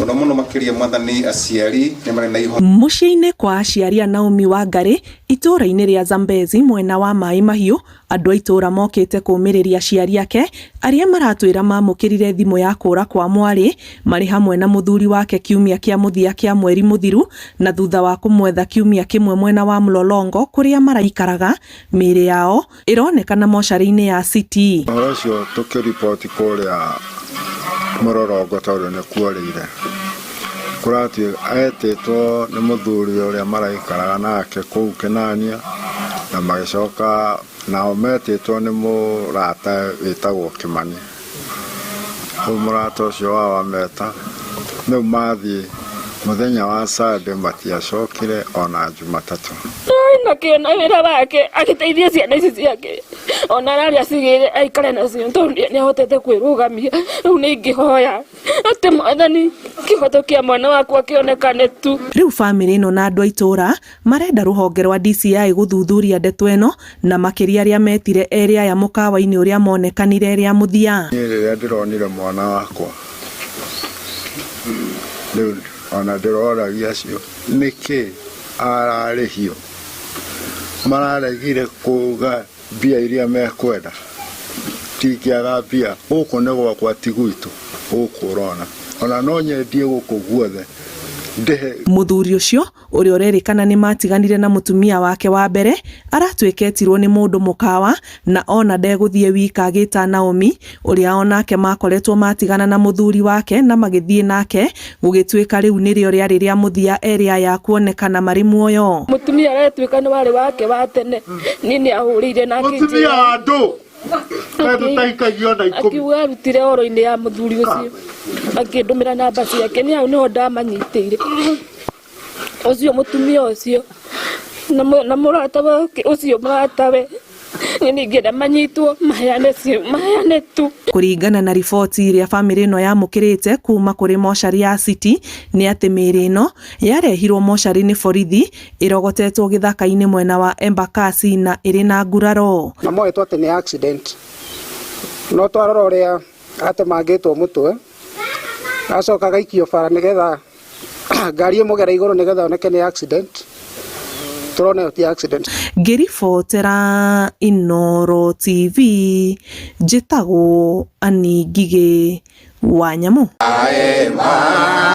muno makiria mwathani aciari ni mari na iho muciĩ-inĩ kwa aciari a Naomi Wangari itũũra-inĩ rĩa Zambezi mwena wa Mai Mahiũ, andũ a itũũra mokĩte kũũmĩrĩria aciari ake arĩa maratwĩra mamũkĩrire thimũ ya kũũra kwa mwarĩ marĩ hamwe na mũthuri wake kiumia kĩa mũthia kĩa mweri mũthiru, na thutha wa kũmwetha kiumia kĩmwe mwena wa Mlolongo kũrĩa maraikaraga, mĩĩrĩ yao ĩronekana mocarĩ-inĩ ya City. Ũhoro ũcio tũkĩriboti kũrĩa Mlolongo tondũ nĩ kuorĩire, kũratũĩ etĩtwo nĩ mũthuri ũrĩa maraikaraga nake kũu Kĩnania, na magĩcoka nao metĩtwo nĩ mũrata wĩtagwo Kĩmani. Rĩu mũrata ũcio wao ameta, rĩu mathiĩ mũthenya wa Sunday matiacokire ona Jumatatũ. Nakĩona wĩra wake agĩteithia ciana ici ciake, ona arĩa cigĩre aikare nacio tondũ nĩahotete kwĩrũgamia. Rĩu nĩingĩhoya atĩ Mwathani kĩhoto kĩa mwana wakwa kĩonekane tu. Rĩu bamĩrĩ ĩno na andũ a itũũra marenda rũhonge rwa DCI gũthuthuria ndeto ĩno, na makĩria arĩa metire erĩ aya mũkawa-inĩ ũrĩa monekanire rĩa mũthia. Niĩ rĩrĩa ndĩronire mwana wakwa, rĩu ona ndĩroragia acio nĩkĩ ararĩhio, mararegire kuga mbia iria mekwenda, tikĩaga mbia gũkũ nĩ gwakwa ti gwitũ gũkũ ũrona, ona no nyendie gũkũ guothe ndehe. Mũthuri ũcio ũrĩa ũrerĩkana nĩ matiganire na mũtumia wake wa mbere aratuĩka etirwo nĩ mũndũ mũkawa, na ona ndegũthiĩ wika agĩta Naomi ũrĩa onake makoretwo matigana na mũthuri wake na magĩthiĩ nake, gũgĩtuĩka rĩu nĩrĩo rĩarĩ rĩa mũthia erĩ aya kuonekana marĩ muoyo. Mũtumia aretuĩka nĩ warĩ wake wa tene, nĩ ahũrĩire na mũtumia wa andũ akiuga arutire oro-inĩ ya mũthuri ũcio, akĩndũmĩra namba ciake, nĩ hau nĩho ndamanyitĩire ũcio mũtumia ũcio na mũrata ũcio mũratawe ningĩenda manyitwo maheane tu. Kũringana na riboti iria bamĩrĩ ĩno yamũkĩrĩte kuma kũrĩ mocarĩ ya City, nĩ atĩ mĩĩrĩ ĩno yarehirwo mocarĩ nĩ borithi ĩrogotetwo gĩthaka-inĩ mwena wa Embakasi na ĩrĩ na nguraro. Na moetwo atĩ nĩ accident, no twarora ũrĩa atemangĩtwo mũtwe acoka gaikio bara nĩgetha ngari ĩmũgera igũrũ nĩgetha oneke nĩ accident. Turona ti accident. Ngĩribotera Inooro TV, njĩtagwo Annie Ngigĩ wa Nyamũ.